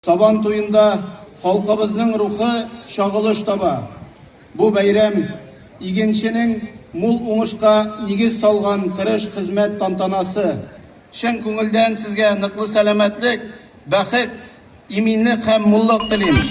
Сабан туйында халкыбызның рухы чагылыш таба. Бу бәйрәм игенченең мул уңышка нигез салган тырыш хезмәт тантанасы. Чын күңелдән сезгә ныклы сәламәтлек, бәхет, иминлек һәм муллык телим.